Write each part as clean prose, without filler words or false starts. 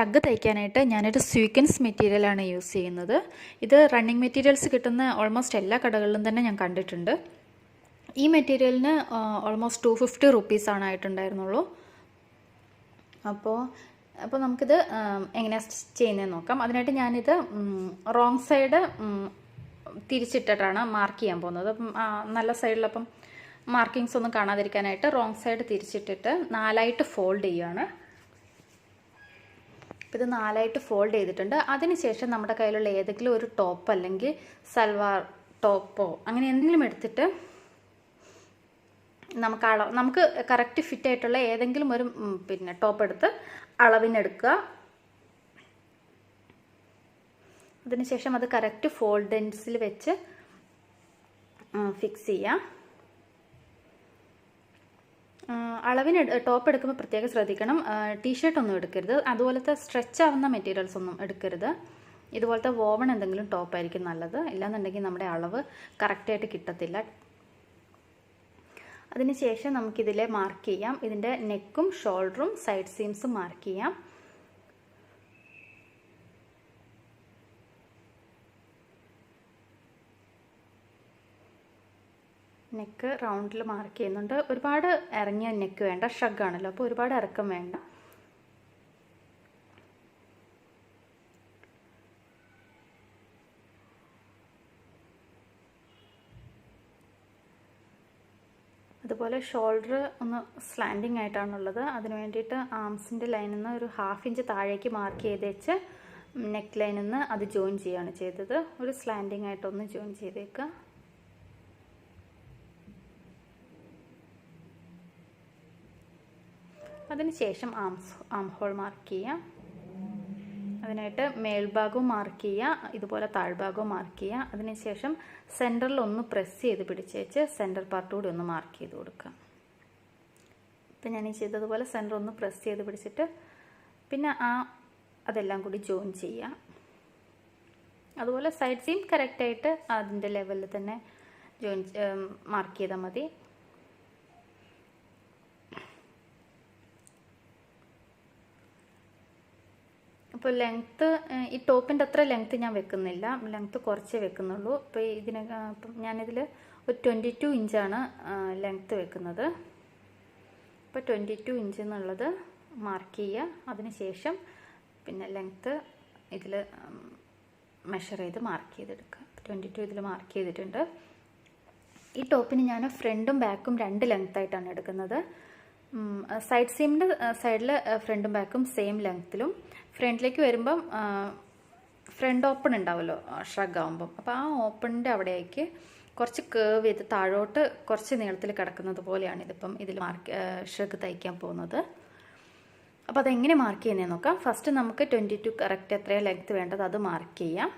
ഷഗ് തയ്ക്കാനായിട്ട് ഞാനൊരു സ്വീക്വൻസ് മെറ്റീരിയലാണ് യൂസ് ചെയ്യുന്നത്. ഇത് റണ്ണിങ് മെറ്റീരിയൽസ് കിട്ടുന്ന ഓൾമോസ്റ്റ് എല്ലാ കടകളിലും തന്നെ ഞാൻ കണ്ടിട്ടുണ്ട്. ഈ മെറ്റീരിയലിന് ഓൾമോസ്റ്റ് 250 റുപ്പീസാണ് ആയിട്ടുണ്ടായിരുന്നുള്ളൂ. അപ്പോൾ നമുക്കിത് എങ്ങനെയാണ് സ്റ്റിച്ച് ചെയ്യുന്നതെന്ന് നോക്കാം. അതിനായിട്ട് ഞാനിത് റോങ് സൈഡ് തിരിച്ചിട്ടിട്ടാണ് മാർക്ക് ചെയ്യാൻ പോകുന്നത്. നല്ല സൈഡിലപ്പം മാർക്കിങ്സ് ഒന്നും കാണാതിരിക്കാനായിട്ട് റോങ് സൈഡ് തിരിച്ചിട്ടിട്ട് 4ആയിട്ട് ഫോൾഡ് ചെയ്യുകയാണ്. ഇത് 4ആയിട്ട് ഫോൾഡ് ചെയ്തിട്ടുണ്ട്. അതിനുശേഷം നമ്മുടെ കയ്യിലുള്ള ഏതെങ്കിലും ഒരു ടോപ്പ് അല്ലെങ്കിൽ സൽവാർ ടോപ്പോ അങ്ങനെ എന്തെങ്കിലും എടുത്തിട്ട് നമുക്ക് കറക്റ്റ് ഫിറ്റ് ആയിട്ടുള്ള ഏതെങ്കിലും ഒരു ടോപ്പ് എടുത്ത് അളവിനെടുക്കുക. അതിനുശേഷം അത് കറക്റ്റ് ഫോൾഡൻസിൽ വെച്ച് ഫിക്സ് ചെയ്യുക. അളവിന് ടോപ്പ് എടുക്കുമ്പോൾ പ്രത്യേകം ശ്രദ്ധിക്കണം. ടീഷർട്ട് ഒന്നും എടുക്കരുത്, അതുപോലത്തെ സ്ട്രെച്ച് ആവുന്ന മെറ്റീരിയൽസ് ഒന്നും എടുക്കരുത്. ഇതുപോലത്തെ വോവൺ എന്തെങ്കിലും ടോപ്പായിരിക്കും നല്ലത്. ഇല്ലാന്നുണ്ടെങ്കിൽ നമ്മുടെ അളവ് കറക്റ്റായിട്ട് കിട്ടത്തില്ല. അതിനുശേഷം നമുക്കിതിലെ മാർക്ക് ചെയ്യാം. ഇതിൻ്റെ നെക്കും ഷോൾഡറും സൈഡ് സീംസും മാർക്ക് ചെയ്യാം. നെക്ക് റൗണ്ടിൽ മാർക്ക് ചെയ്യുന്നുണ്ട്. ഒരുപാട് ഇറങ്ങിയ നെക്ക് വേണ്ട, ഷഗ്ഗാണല്ലോ, അപ്പോൾ ഒരുപാട് ഇറക്കം വേണ്ട. അതുപോലെ ഷോൾഡർ ഒന്ന് സ്ലാൻഡിങ് ആയിട്ടാണുള്ളത്. അതിന് വേണ്ടിയിട്ട് ആംസിൻ്റെ ലൈനിൽ നിന്ന് ഒരു 1/2 ഇഞ്ച് താഴേക്ക് മാർക്ക് ചെയ്ത് വെച്ച് നെക്ക് ലൈനിൽ നിന്ന് അത് ജോയിൻ ചെയ്യുകയാണ് ചെയ്തത്. ഒരു സ്ലാൻഡിങ് ആയിട്ടൊന്ന് ജോയിൻ ചെയ്തേക്കുക. അതിനുശേഷം ആം ഹോൾ മാർക്ക് ചെയ്യാം. അതിനായിട്ട് മേൽഭാഗവും മാർക്ക് ചെയ്യുക, ഇതുപോലെ താഴ്ഭാഗവും മാർക്ക് ചെയ്യുക. അതിനുശേഷം സെൻറ്ററിൽ ഒന്ന് പ്രസ് ചെയ്ത് പിടിച്ചേച്ച് സെൻറ്റർ പാർട്ട് കൂടി ഒന്ന് മാർക്ക് ചെയ്ത് കൊടുക്കുക. ഇപ്പം ഞാൻ ഈ ചെയ്തതുപോലെ സെൻറ്റർ ഒന്ന് പ്രസ് ചെയ്ത് പിടിച്ചിട്ട് പിന്നെ അതെല്ലാം കൂടി ജോയിൻ ചെയ്യുക. അതുപോലെ സൈഡ് സീം കറക്റ്റായിട്ട് അതിൻ്റെ ലെവലിൽ തന്നെ മാർക്ക് ചെയ്താൽ മതി. ഇപ്പോൾ ലെങ്ത്ത് ഈ ടോപ്പിൻ്റെ അത്ര ലെങ്ത്ത് ഞാൻ വെക്കുന്നില്ല, ലെങ്ത്ത് കുറച്ചേ വെക്കുന്നുള്ളൂ. ഇപ്പോൾ ഇപ്പം ഞാനിതിൽ ഒരു 22 ഇഞ്ചാണ് ലെങ്ത്ത് വെക്കുന്നത്. ഇപ്പോൾ 22 ഇഞ്ച് എന്നുള്ളത് മാർക്ക് ചെയ്യുക. അതിനുശേഷം പിന്നെ ലെങ്ത്ത് ഇതിൽ മെഷർ ചെയ്ത് മാർക്ക് ചെയ്തെടുക്കുക. 22 ഇതിൽ മാർക്ക് ചെയ്തിട്ടുണ്ട്. ഈ ടോപ്പിന് ഞാൻ ഫ്രണ്ടും ബാക്കും 2 ലെങ്ത്തായിട്ടാണ് എടുക്കുന്നത്. സൈഡ് സീമിൻ്റെ സൈഡിൽ ഫ്രണ്ടും ബാക്കും സെയിം ലെങ്ത്തിലും, ഫ്രണ്ടിലേക്ക് വരുമ്പം ഫ്രണ്ട് ഓപ്പൺ ഉണ്ടാവുമല്ലോ ഷ്രഗ് ആകുമ്പം, അപ്പോൾ ആ ഓപ്പണിൻ്റെ അവിടേക്ക് കുറച്ച് കേവ് ചെയ്ത് താഴോട്ട് കുറച്ച് നീളത്തിൽ കിടക്കുന്നത് പോലെയാണ് ഇതിൽ ഷ്രഗ് തയ്ക്കാൻ പോകുന്നത്. അപ്പോൾ അതെങ്ങനെ മാർക്ക് ചെയ്യുന്നതെന്ന് നോക്കാം. ഫസ്റ്റ് നമുക്ക് 22 കറക്റ്റ് എത്രയാണ് ലെങ്ത്ത് വേണ്ടത് അത് മാർക്ക് ചെയ്യാം.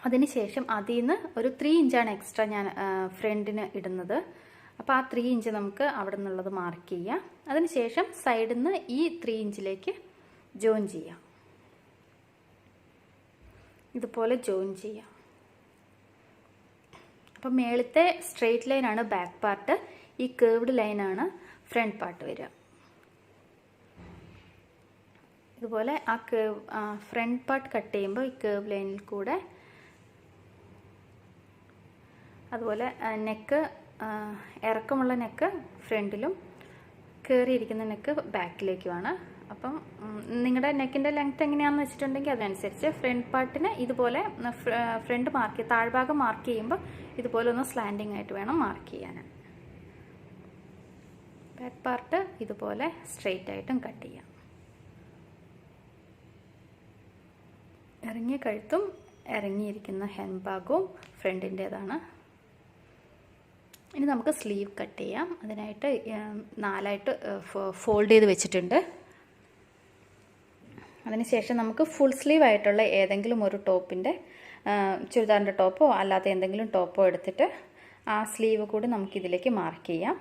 അതിനുശേഷം അതിൽ നിന്ന് ഒരു 3 ഇഞ്ചാണ് എക്സ്ട്രാ ഞാൻ ഫ്രണ്ടിന് ഇടുന്നത്. അപ്പോൾ ആ 3 ഇഞ്ച് നമുക്ക് അവിടെ നിന്നുള്ളത് മാർക്ക് ചെയ്യാം. അതിനുശേഷം സൈഡിൽ നിന്ന് ഈ 3 ഇഞ്ചിലേക്ക് ജോയിൻ ചെയ്യാം. ഇതുപോലെ ജോയിൻ ചെയ്യാം. അപ്പം മേളത്തെ സ്ട്രെയിറ്റ് ലൈനാണ് ബാക്ക് പാർട്ട്, ഈ കേർവ്ഡ് ലൈനാണ് ഫ്രണ്ട് പാർട്ട് വരിക. ഇതുപോലെ ഫ്രണ്ട് പാർട്ട് കട്ട് ചെയ്യുമ്പോൾ ഈ കേർവ് ലൈനിൽ കൂടെ, അതുപോലെ നെക്ക് ഇറക്കമുള്ള നെക്ക് ഫ്രണ്ടിലും കയറിയിരിക്കുന്ന നെക്ക് ബാക്കിലേക്കുമാണ്. അപ്പം നിങ്ങളുടെ നെക്കിൻ്റെ ലെങ്ത്ത് എങ്ങനെയാണെന്ന് വെച്ചിട്ടുണ്ടെങ്കിൽ അതനുസരിച്ച് ഫ്രണ്ട് പാർട്ടിന് ഇതുപോലെ ഫ്രണ്ട് മാർക്ക് താഴ്ഭാഗം മാർക്ക് ചെയ്യുമ്പോൾ ഇതുപോലെ ഒന്ന് സ്ലാൻഡിങ് ആയിട്ട് വേണം മാർക്ക് ചെയ്യാൻ. ബാക്ക് പാർട്ട് ഇതുപോലെ സ്ട്രെയിറ്റ് ആയിട്ടും കട്ട് ചെയ്യാം. ഇറങ്ങിയ കഴുത്തും ഇറങ്ങിയിരിക്കുന്ന ഹെം ഭാഗവും ഫ്രണ്ടിൻ്റേതാണ്. ഇനി നമുക്ക് സ്ലീവ് കട്ട് ചെയ്യാം. അതിനായിട്ട് 4ആയിട്ട് ഫോൾഡ് ചെയ്ത് വെച്ചിട്ടുണ്ട്. അതിനുശേഷം നമുക്ക് ഫുൾ സ്ലീവ് ആയിട്ടുള്ള ഏതെങ്കിലും ഒരു ടോപ്പിൻ്റെ ചുരിദാറിൻ്റെ ടോപ്പോ അല്ലാത്ത എന്തെങ്കിലും ടോപ്പോ എടുത്തിട്ട് ആ സ്ലീവ് കൂടി നമുക്കിതിലേക്ക് മാർക്ക് ചെയ്യാം.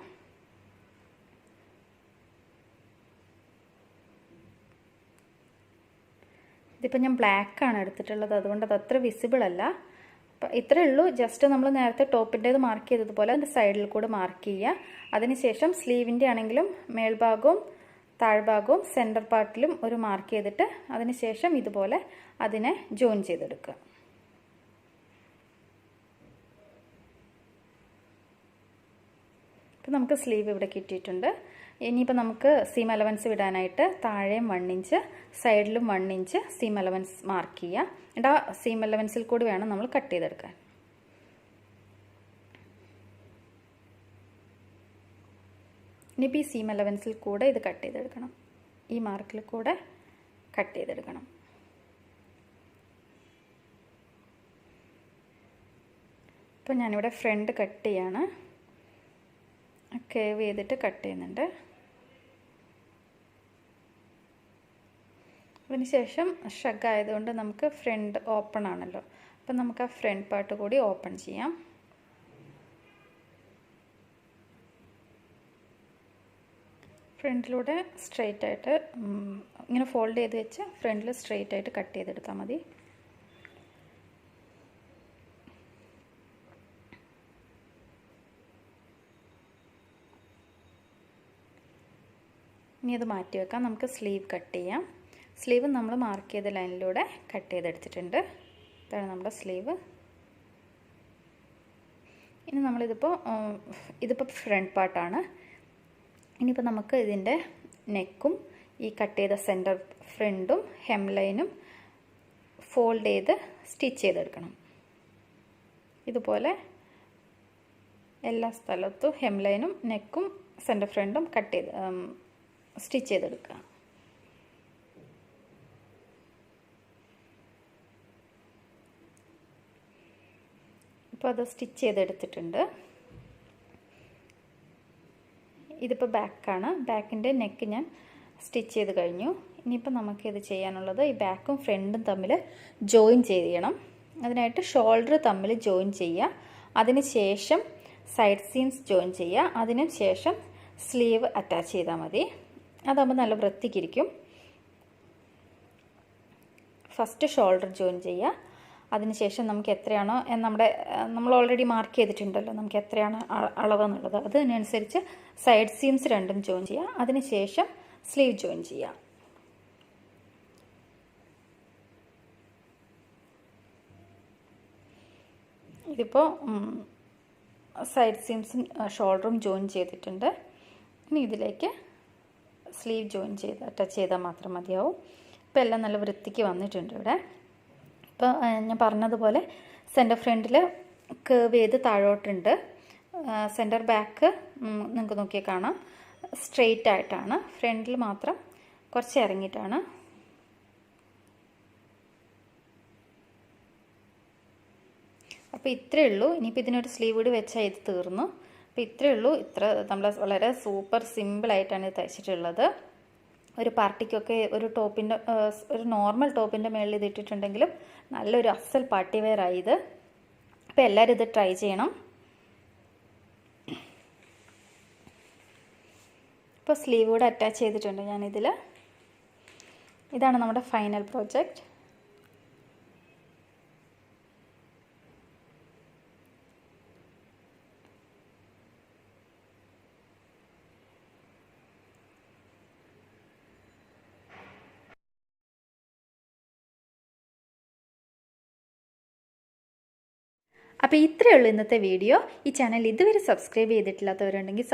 ഇതിപ്പോൾ ഞാൻ ബ്ലാക്കാണ് എടുത്തിട്ടുള്ളത്, അതുകൊണ്ട് അത് അത്ര വിസിബിൾ അല്ല. അപ്പം ഇത്രയേ ഉള്ളൂ. ജസ്റ്റ് നമ്മൾ നേരത്തെ ടോപ്പിൻ്റേത് മാർക്ക് ചെയ്തതുപോലെ അതിൻ്റെ സൈഡിൽ കൂടെ മാർക്ക് ചെയ്യുക. അതിനുശേഷം സ്ലീവിൻ്റെ ആണെങ്കിലും മേൽഭാഗവും താഴ്ഭാഗവും സെൻറ്റർ പാർട്ടിലും ഒരു മാർക്ക് ചെയ്തിട്ട് അതിന് ശേഷം ഇതുപോലെ അതിനെ ജോയിൻ ചെയ്തെടുക്കുക. ഇപ്പം നമുക്ക് സ്ലീവ് ഇവിടെ കിട്ടിയിട്ടുണ്ട്. ഇനിയിപ്പോൾ നമുക്ക് സീം അലവൻസ് വിടാനായിട്ട് താഴെയും 1 ഇഞ്ച് സൈഡിലും 1 ഇഞ്ച് സീം അലവൻസ് മാർക്ക് ചെയ്യുക. എന്നിട്ട് ആ സീം അലവൻസിൽ കൂടി വേണം നമ്മൾ കട്ട് ചെയ്തെടുക്കാൻ. ഇനിയിപ്പോൾ ഈ സീം അലവൻസിൽ കൂടെ ഇത് കട്ട് ചെയ്തെടുക്കണം. ഈ മാർക്കിൽ കൂടെ കട്ട് ചെയ്തെടുക്കണം. ഇപ്പോൾ ഞാനിവിടെ ഫ്രണ്ട് കട്ട് ചെയ്യാണ്. കേവ് ചെയ്തിട്ട് കട്ട് ചെയ്യുന്നുണ്ട്. അതിനുശേഷം ഷഗ് ആയതുകൊണ്ട് നമുക്ക് ഫ്രണ്ട് ഓപ്പൺ ആണല്ലോ, അപ്പം നമുക്ക് ആ ഫ്രണ്ട് പാർട്ട് കൂടി ഓപ്പൺ ചെയ്യാം. ഫ്രണ്ടിലൂടെ സ്ട്രെയിറ്റ് ആയിട്ട് ഇങ്ങനെ ഫോൾഡ് ചെയ്ത് വെച്ച് ഫ്രണ്ടിൽ സ്ട്രെയിറ്റ് ആയിട്ട് കട്ട് ചെയ്തെടുത്താൽ മതി. ഇനി അത് മാറ്റി വെക്കാം. നമുക്ക് സ്ലീവ് കട്ട് ചെയ്യാം. സ്ലീവ് നമ്മൾ മാർക്ക് ചെയ്ത ലൈനിലൂടെ കട്ട് ചെയ്തെടുത്തിട്ടുണ്ട്. ഇതാണ് നമ്മുടെ സ്ലീവ്. ഇനി ഇതിപ്പോൾ ഫ്രണ്ട് പാർട്ടാണ്. ഇനിയിപ്പോൾ നമുക്ക് ഇതിൻ്റെ നെക്കും ഈ കട്ട് ചെയ്ത സെൻറ്റർ ഫ്രണ്ടും ഹെം ലൈനും ഫോൾഡ് ചെയ്ത് സ്റ്റിച്ച് ചെയ്തെടുക്കണം. ഇതുപോലെ എല്ലാ സ്ഥലത്തും ഹെം ലൈനും നെക്കും സെൻറ്റർ ഫ്രണ്ടും കട്ട് ചെയ്ത് സ്റ്റിച്ച് ചെയ്തെടുക്കുക. ഇപ്പോൾ അത് സ്റ്റിച്ച് ചെയ്തെടുത്തിട്ടുണ്ട്. ഇതിപ്പോൾ ബാക്കാണ്. ബാക്കിൻ്റെ നെക്ക് ഞാൻ സ്റ്റിച്ച് ചെയ്ത് കഴിഞ്ഞു. ഇനിയിപ്പോൾ നമുക്കിത് ചെയ്യാനുള്ളത് ഈ ബാക്കും ഫ്രണ്ടും തമ്മിൽ ജോയിൻ ചെയ്യണം. അതിനായിട്ട് ഷോൾഡർ തമ്മിൽ ജോയിൻ ചെയ്യുക. അതിന് ശേഷം സൈഡ് സീംസ് ജോയിൻ ചെയ്യുക. അതിന് ശേഷം സ്ലീവ് അറ്റാച്ച് ചെയ്താൽ മതി. അതാകുമ്പോൾ നല്ല വൃത്തിക്കിരിക്കും. ഫസ്റ്റ് ഷോൾഡർ ജോയിൻ ചെയ്യുക. അതിനുശേഷം നമുക്ക് എത്രയാണോ നമ്മൾ ഓൾറെഡി മാർക്ക് ചെയ്തിട്ടുണ്ടല്ലോ നമുക്ക് എത്രയാണ് അളവെന്നുള്ളത്, അതിനനുസരിച്ച് സൈഡ് സീംസ് രണ്ടും ജോയിൻ ചെയ്യുക. അതിനുശേഷം സ്ലീവ് ജോയിൻ ചെയ്യുക. ഇതിപ്പോൾ സൈഡ് സീംസും ഷോൾഡറും ജോയിൻ ചെയ്തിട്ടുണ്ട്. ഇനി ഇതിലേക്ക് സ്ലീവ് ജോയിൻ ചെയ്ത് അറ്റാച്ച് ചെയ്താൽ മാത്രം മതിയാവും. ഇപ്പോൾ എല്ലാം നല്ല വൃത്തിക്ക് വന്നിട്ടുണ്ട് ഇവിടെ. ഇപ്പോൾ ഞാൻ പറഞ്ഞതുപോലെ സെൻറ്റർ ഫ്രണ്ടിൽ കേർവ് ചെയ്ത് താഴോട്ടുണ്ട്. സെൻറ്റർ ബാക്ക് നിങ്ങൾക്ക് നോക്കിയാൽ കാണാം സ്ട്രെയിറ്റ് ആയിട്ടാണ്. ഫ്രണ്ടിൽ മാത്രം കുറച്ച് ഇറങ്ങിയിട്ടാണ്. അപ്പോൾ ഇത്രയേ ഉള്ളൂ. ഇനിയിപ്പോൾ ഇതിനൊരു സ്ലീവ് കൂടി വെച്ചാൽ ഇത് തീർന്നു. അപ്പോൾ ഇത്രയേ ഉള്ളൂ. നമ്മൾ വളരെ സൂപ്പർ സിമ്പിളായിട്ടാണ് ഇത് തയ്ച്ചിട്ടുള്ളത്. ഒരു പാർട്ടിക്കൊക്കെ ഒരു നോർമൽ ടോപ്പിൻ്റെ മുകളിൽ ഇത് ഇട്ടിട്ടുണ്ടെങ്കിലും നല്ലൊരു അസൽ പാർട്ടി വെയർ ആയി ഇത്. അപ്പോൾ എല്ലാവരും ഇത് ട്രൈ ചെയ്യണം. ഇപ്പോൾ സ്ലീവ് കൂടെ അറ്റാച്ച് ചെയ്തിട്ടുണ്ട് ഞാനിതിൽ. ഇതാണ് നമ്മുടെ ഫൈനൽ പ്രോജക്റ്റ്. അപ്പോൾ ഇത്രയേ ഉള്ളൂ ഇന്നത്തെ വീഡിയോ. ഈ ചാനൽ ഇതുവരെ സബ്സ്ക്രൈബ് ചെയ്തിട്ടില്ലാത്തവരുണ്ടെങ്കിൽ